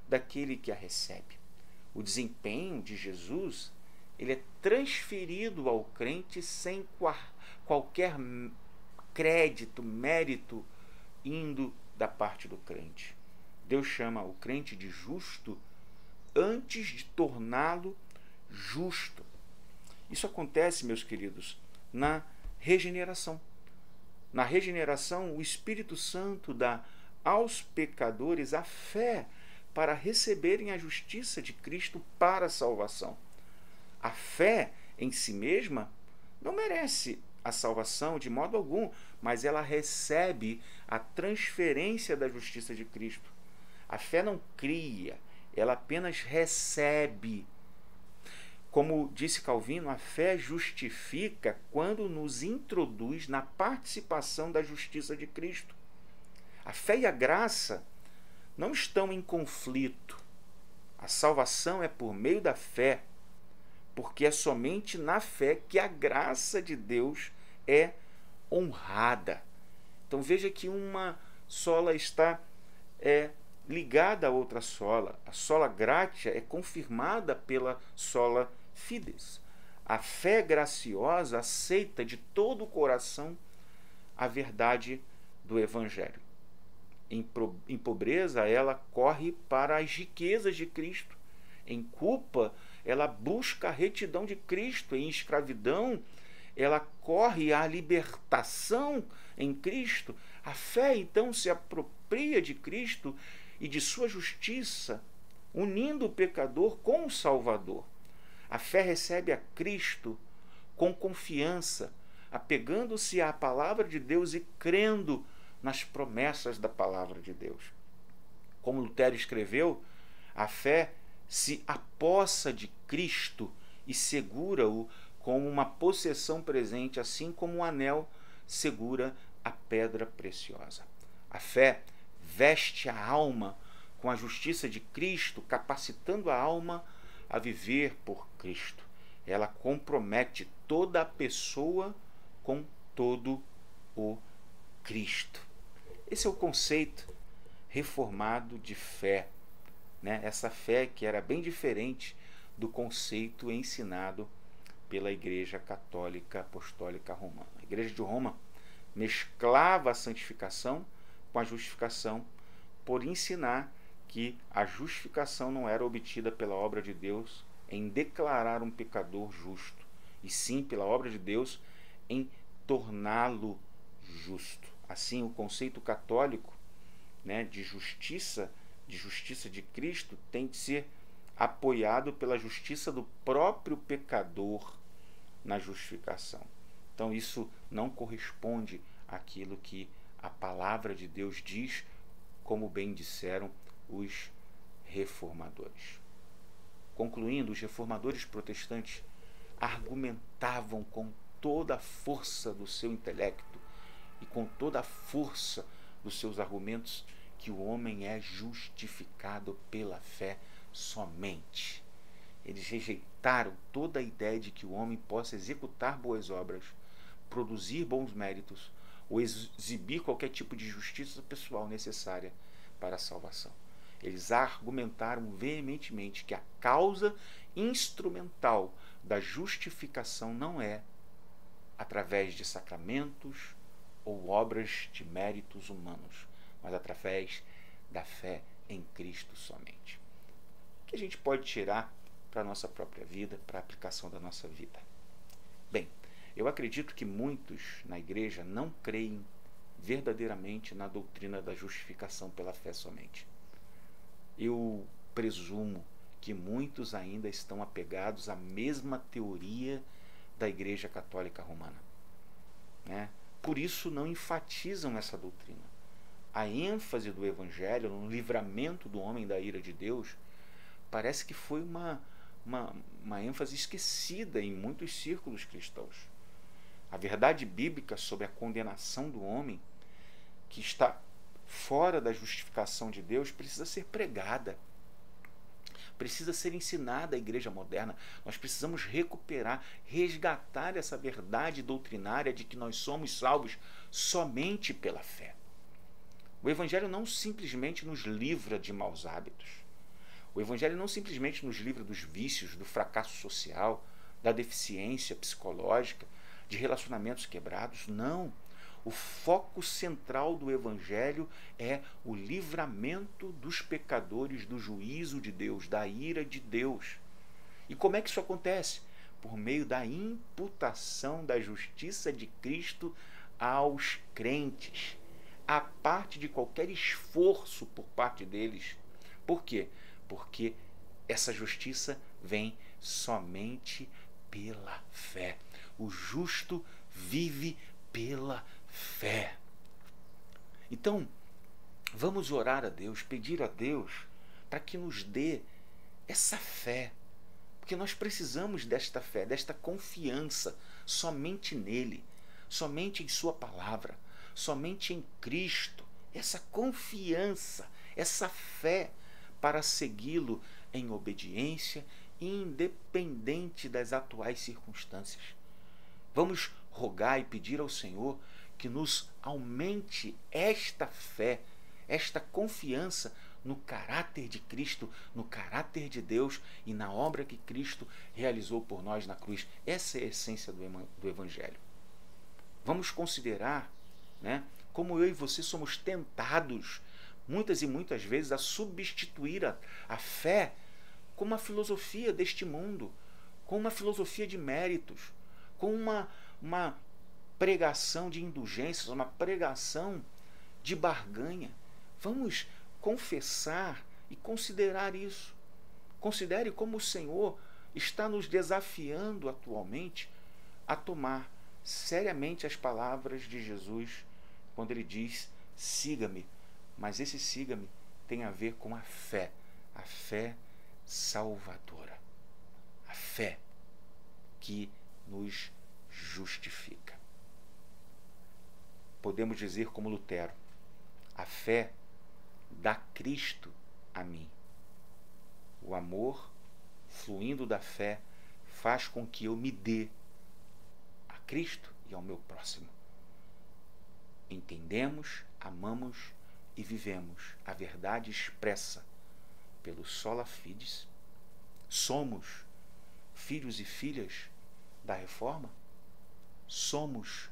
daquele que a recebe. O desempenho de Jesus, ele é transferido ao crente sem qualquer crédito, mérito indo da parte do crente. Deus chama o crente de justo antes de torná-lo justo. Isso acontece, meus queridos, na regeneração. Na regeneração, o Espírito Santo dá aos pecadores a fé para receberem a justiça de Cristo para a salvação. A fé em si mesma não merece a salvação de modo algum, mas ela recebe a transferência da justiça de Cristo. A fé não cria, ela apenas recebe. Como disse Calvino, a fé justifica quando nos introduz na participação da justiça de Cristo. A fé e a graça não estão em conflito. A salvação é por meio da fé, porque é somente na fé que a graça de Deus é honrada. Então veja que uma sola está ligada à outra sola. A sola gratia é confirmada pela sola fides. A fé graciosa aceita de todo o coração a verdade do Evangelho. Em pobreza, ela corre para as riquezas de Cristo. Em culpa, ela busca a retidão de Cristo. Em escravidão, ela corre à libertação em Cristo. A fé, então, se apropria de Cristo e de sua justiça, unindo o pecador com o Salvador. A fé recebe a Cristo com confiança, apegando-se à palavra de Deus e crendo nas promessas da palavra de Deus. Como Lutero escreveu, a fé se apossa de Cristo e segura-o como uma possessão presente, assim como um anel segura a pedra preciosa. A fé veste a alma com a justiça de Cristo, capacitando a alma a viver por Cristo. Ela compromete toda a pessoa com todo o Cristo. Esse é o conceito reformado de fé, né? Essa fé que era bem diferente do conceito ensinado pela Igreja Católica Apostólica Romana. A Igreja de Roma mesclava a santificação com a justificação por ensinar que a justificação não era obtida pela obra de Deus em declarar um pecador justo, e sim pela obra de Deus em torná-lo justo. Assim, o conceito católico, né, de justiça de Cristo tem de ser apoiado pela justiça do próprio pecador na justificação. Então isso não corresponde àquilo que a palavra de Deus diz, como bem disseram os reformadores. Concluindo, os reformadores protestantes argumentavam com toda a força do seu intelecto e com toda a força dos seus argumentos que o homem é justificado pela fé somente. Eles rejeitaram toda a ideia de que o homem possa executar boas obras, produzir bons méritos ou exibir qualquer tipo de justiça pessoal necessária para a salvação. eles argumentaram veementemente que a causa instrumental da justificação não é através de sacramentos ou obras de méritos humanos, mas através da fé em Cristo somente. O que a gente pode tirar para a nossa própria vida, para a aplicação da nossa vida? Bem, eu acredito que muitos na igreja não creem verdadeiramente na doutrina da justificação pela fé somente. Eu presumo que muitos ainda estão apegados à mesma teoria da Igreja Católica Romana, né? Por isso não enfatizam essa doutrina. A ênfase do Evangelho no livramento do homem da ira de Deus parece que foi uma ênfase esquecida em muitos círculos cristãos. A verdade bíblica sobre a condenação do homem que está fora da justificação de Deus precisa ser pregada, precisa ser ensinada à igreja moderna. Nós precisamos recuperar, resgatar essa verdade doutrinária de que nós somos salvos somente pela fé. O Evangelho não simplesmente nos livra de maus hábitos. O Evangelho não simplesmente nos livra dos vícios, do fracasso social, da deficiência psicológica, de relacionamentos quebrados. Não. O foco central do Evangelho é o livramento dos pecadores do juízo de Deus, da ira de Deus. E como é que isso acontece? Por meio da imputação da justiça de Cristo aos crentes, a parte de qualquer esforço por parte deles. Por quê? Porque essa justiça vem somente pela fé. O justo vive pela fé. Então, vamos orar a Deus, pedir a Deus para que nos dê essa fé, porque nós precisamos desta fé, desta confiança somente nele, somente em sua palavra, somente em Cristo. Essa confiança, essa fé para segui-lo em obediência, independente das atuais circunstâncias. Vamos rogar e pedir ao Senhor que nos aumente esta fé, esta confiança no caráter de Cristo, no caráter de Deus e na obra que Cristo realizou por nós na cruz. Essa é a essência do Evangelho. Vamos considerar, né, como eu e você somos tentados muitas e muitas vezes a substituir a fé com uma filosofia deste mundo, com uma filosofia de méritos, com uma pregação de indulgências, uma pregação de barganha. Vamos confessar e considerar isso. Considere como o Senhor está nos desafiando atualmente a tomar seriamente as palavras de Jesus quando ele diz: siga-me. Mas esse siga-me tem a ver com a fé salvadora, a fé que nos justifica. Podemos dizer como Lutero: a fé dá Cristo a mim. O amor, fluindo da fé, faz com que eu me dê a Cristo e ao meu próximo. Entendemos, amamos e vivemos a verdade expressa pelo sola fides. Somos filhos e filhas da Reforma? Somos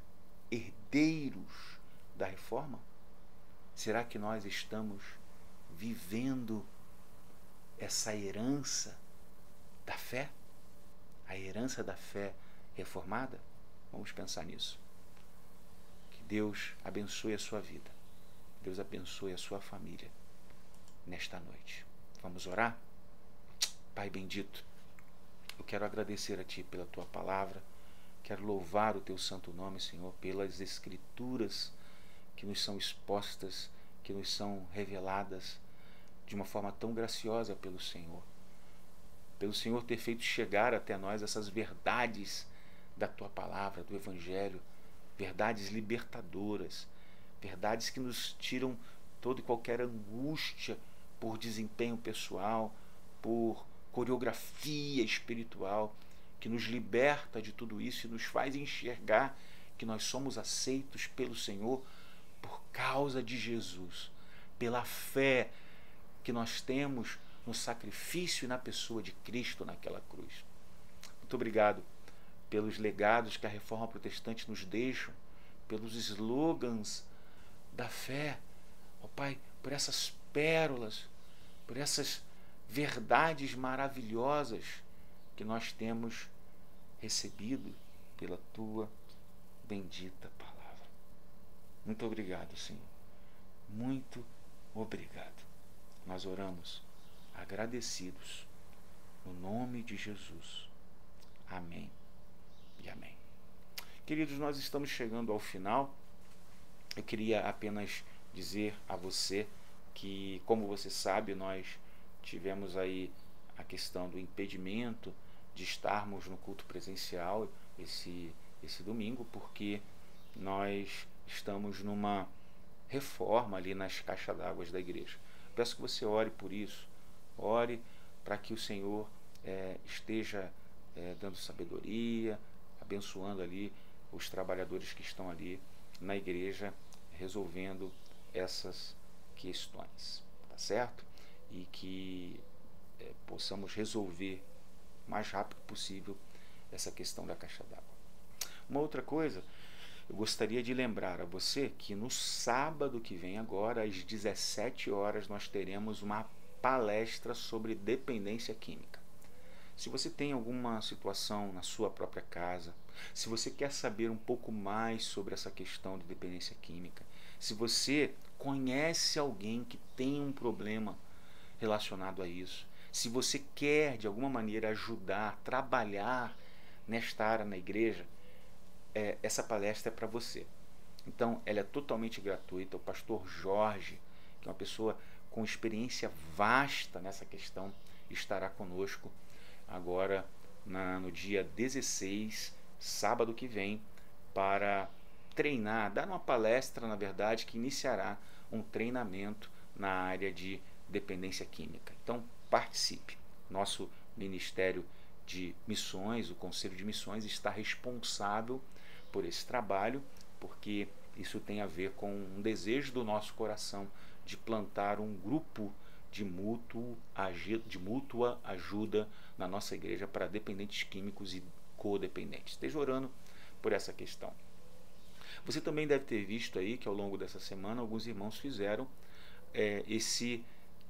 herdeiros da Reforma? Será que nós estamos vivendo essa herança da fé? A herança da fé reformada? Vamos pensar nisso. Que Deus abençoe a sua vida. Deus abençoe a sua família nesta noite. Vamos orar? Pai bendito, eu quero agradecer a Ti pela Tua palavra. Quero louvar o Teu santo nome, Senhor, pelas Escrituras que nos são expostas, que nos são reveladas de uma forma tão graciosa pelo Senhor. Pelo Senhor ter feito chegar até nós essas verdades da Tua palavra, do Evangelho, verdades libertadoras, verdades que nos tiram toda e qualquer angústia por desempenho pessoal, por coreografia espiritual, que nos liberta de tudo isso e nos faz enxergar que nós somos aceitos pelo Senhor por causa de Jesus, pela fé que nós temos no sacrifício e na pessoa de Cristo naquela cruz. Muito obrigado pelos legados que a Reforma Protestante nos deixa, pelos slogans da fé, ó Pai, por essas pérolas, por essas verdades maravilhosas que nós temos recebido pela Tua bendita palavra. Muito obrigado, Senhor. Muito obrigado. Nós oramos agradecidos no nome de Jesus. Amém e amém. Queridos, nós estamos chegando ao final. Eu queria apenas dizer a você que, como você sabe, nós tivemos aí a questão do impedimento de estarmos no culto presencial esse domingo, porque nós estamos numa reforma ali nas caixas d'água da igreja. Peço que você ore por isso, ore para que o Senhor esteja dando sabedoria, abençoando ali os trabalhadores que estão ali na igreja, resolvendo essas questões, tá certo? E que possamos resolver o mais rápido possível essa questão da caixa d'água. Uma outra coisa, eu gostaria de lembrar a você que no sábado que vem agora, às 17 horas, nós teremos uma palestra sobre dependência química. Se você tem alguma situação na sua própria casa, se você quer saber um pouco mais sobre essa questão de dependência química, se você conhece alguém que tem um problema relacionado a isso, se você quer de alguma maneira ajudar, trabalhar nesta área na igreja, essa palestra é para você. Então, ela é totalmente gratuita. O pastor Jorge, que é uma pessoa com experiência vasta nessa questão, estará conosco agora no dia 16, sábado que vem, para treinar, dar uma palestra, na verdade, que iniciará um treinamento na área de dependência química. Então, participe. Nosso Ministério de Missões, o Conselho de Missões, está responsável por esse trabalho, porque isso tem a ver com um desejo do nosso coração de plantar um grupo de mútua ajuda na nossa igreja para dependentes químicos e codependentes. Esteja orando por essa questão. Você também deve ter visto aí que ao longo dessa semana alguns irmãos fizeram esse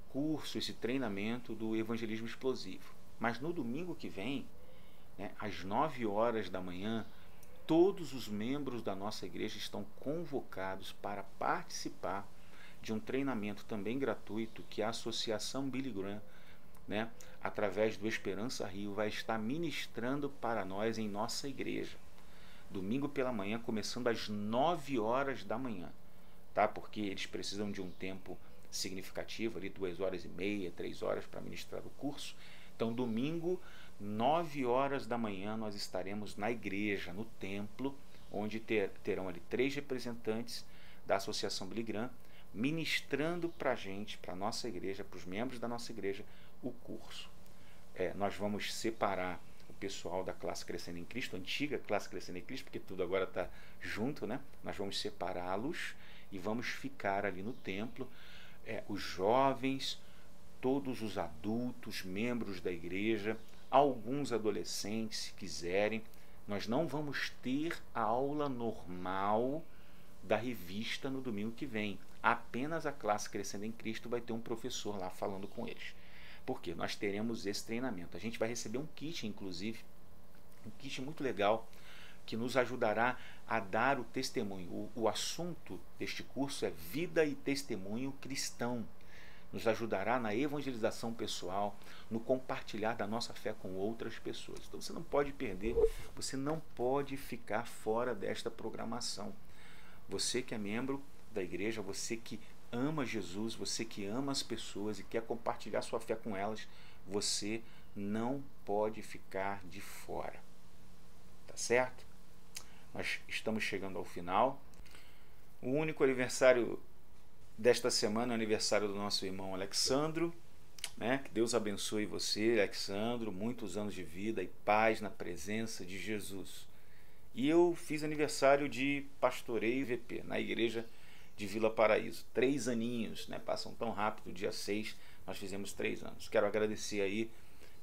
curso, esse treinamento do evangelismo explosivo. Mas no domingo que vem, às 9 horas da manhã, todos os membros da nossa igreja estão convocados para participar de um treinamento também gratuito que a Associação Billy Graham, através do Esperança Rio, vai estar ministrando para nós em nossa igreja. Domingo pela manhã, começando às 9 horas da manhã, tá? Porque eles precisam de um tempo significativo, ali 2 horas e meia, 3 horas para ministrar o curso. Então, domingo, 9 horas da manhã, nós estaremos na igreja, no templo, onde terão ali 3 representantes da Associação Billy Graham, ministrando para a gente, para a nossa igreja, para os membros da nossa igreja, o curso. Nós vamos separar o pessoal da classe Crescendo em Cristo, antiga classe Crescendo em Cristo, porque tudo agora está junto, Nós vamos separá-los e vamos ficar ali no templo, os jovens, todos os adultos, membros da igreja, alguns adolescentes, se quiserem. Nós não vamos ter a aula normal da revista no domingo que vem. Apenas a classe Crescendo em Cristo vai ter um professor lá falando com eles. Por quê? Nós teremos esse treinamento. A gente vai receber um kit, inclusive, um kit muito legal, que nos ajudará a dar o testemunho. O assunto deste curso é vida e testemunho cristão. Nos ajudará na evangelização pessoal, no compartilhar da nossa fé com outras pessoas. Então você não pode perder, você não pode ficar fora desta programação. Você que é membro da igreja, você que ama Jesus, você que ama as pessoas e quer compartilhar sua fé com elas, você não pode ficar de fora. Tá certo? Nós estamos chegando ao final. O único aniversário desta semana é o aniversário do nosso irmão Alexandro, Que Deus abençoe você, Alexandro, muitos anos de vida e paz na presença de Jesus. E eu fiz aniversário de pastoreio VP na igreja de Vila Paraíso. 3 aninhos, passam tão rápido. Dia 6 nós fizemos 3 anos. Quero agradecer aí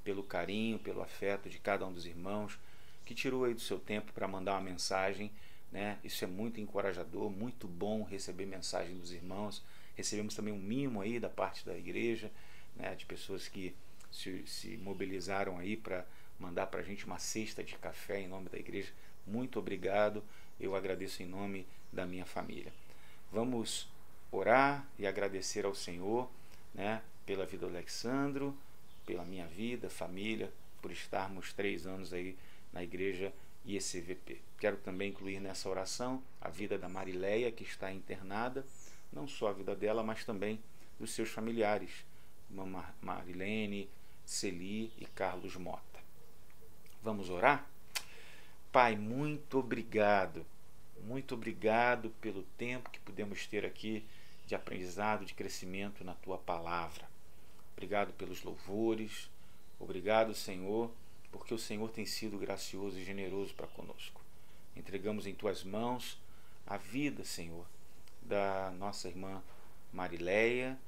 pelo carinho, pelo afeto de cada um dos irmãos que tirou aí do seu tempo para mandar uma mensagem, né? Isso é muito encorajador, muito bom receber mensagem dos irmãos. Recebemos também um mimo aí da parte da igreja, né? De pessoas que se mobilizaram aí para mandar para a gente uma cesta de café em nome da igreja. Muito obrigado, eu agradeço em nome da minha família. Vamos orar e agradecer ao Senhor, né, pela vida do Alexandro, pela minha vida, família, por estarmos 3 anos aí na igreja IECVP. Quero também incluir nessa oração a vida da Marileia, que está internada, não só a vida dela, mas também dos seus familiares, Marilene, Celi e Carlos Mota. Vamos orar? Pai, muito obrigado pelo tempo que pudemos ter aqui de aprendizado, de crescimento na Tua Palavra. Obrigado pelos louvores, obrigado, Senhor, porque o Senhor tem sido gracioso e generoso para conosco. Entregamos em Tuas mãos a vida, Senhor, da nossa irmã Marileia,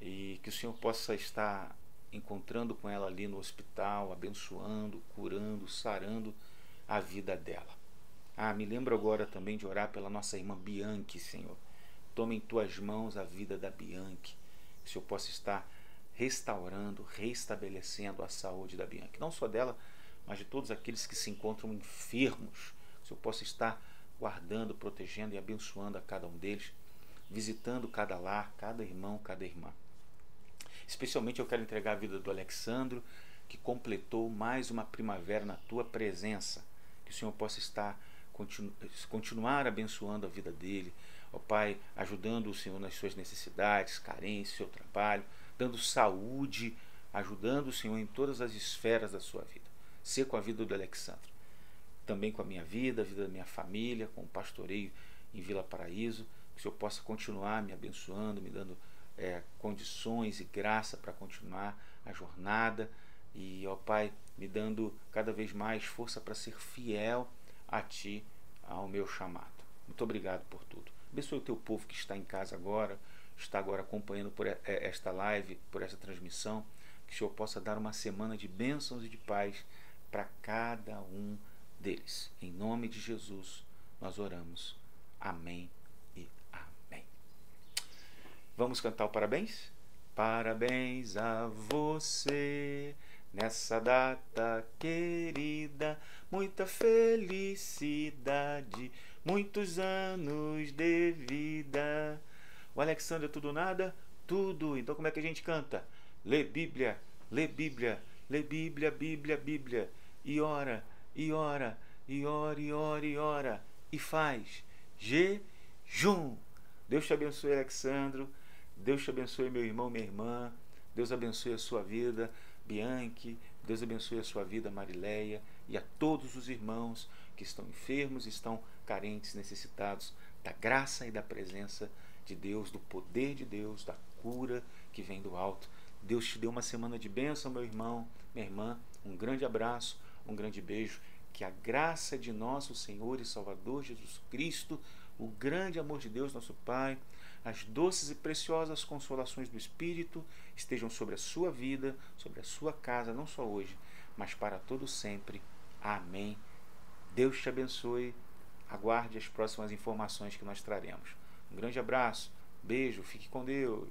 e que o Senhor possa estar encontrando com ela ali no hospital, abençoando, curando, sarando a vida dela. Me lembro agora também de orar pela nossa irmã Bianchi, Senhor. Toma em Tuas mãos a vida da Bianchi, que o Senhor possa estar restaurando, restabelecendo a saúde da Bianchi, não só dela, mas de todos aqueles que se encontram enfermos. Que o Senhor possa estar guardando, protegendo e abençoando a cada um deles, visitando cada lar, cada irmão, cada irmã. Especialmente eu quero entregar a vida do Alexandro, que completou mais uma primavera na Tua presença. Que o Senhor possa estar continuar abençoando a vida dele, ó Pai, ajudando o Senhor nas suas necessidades, carências, seu trabalho, dando saúde, ajudando o Senhor em todas as esferas da sua vida. Ser com a vida do Alexandre, também com a minha vida, a vida da minha família, com o pastoreio em Vila Paraíso. Que o Senhor possa continuar me abençoando, me dando condições e graça para continuar a jornada, e ó Pai, me dando cada vez mais força para ser fiel a Ti, ao meu chamado. Muito obrigado por tudo. Abençoe o Teu povo que está em casa agora, está agora acompanhando por esta live, por esta transmissão. Que o Senhor possa dar uma semana de bênçãos e de paz para cada um deles. Em nome de Jesus nós oramos. Amém e amém. Vamos cantar o parabéns? Parabéns a você nessa data querida, muita felicidade, muitos anos de vida. O Alexandre, tudo nada? Tudo. Então como é que a gente canta? Lê Bíblia, lê Bíblia, lê Bíblia, Bíblia, Bíblia, e ora, e ora, e ora, e ora, e ora, e faz jejum. Deus te abençoe, Alexandro. Deus te abençoe, meu irmão, minha irmã. Deus abençoe a sua vida, Bianchi. Deus abençoe a sua vida, Marileia, e a todos os irmãos que estão enfermos, estão carentes, necessitados da graça e da presença de Deus, do poder de Deus, da cura que vem do alto. Deus te dê uma semana de bênção, meu irmão, minha irmã. Um grande abraço, um grande beijo. Que a graça de nosso Senhor e Salvador Jesus Cristo, o grande amor de Deus, nosso Pai, as doces e preciosas consolações do Espírito estejam sobre a sua vida, sobre a sua casa, não só hoje, mas para todo sempre. Amém. Deus te abençoe. Aguarde as próximas informações que nós traremos. Um grande abraço, beijo, fique com Deus.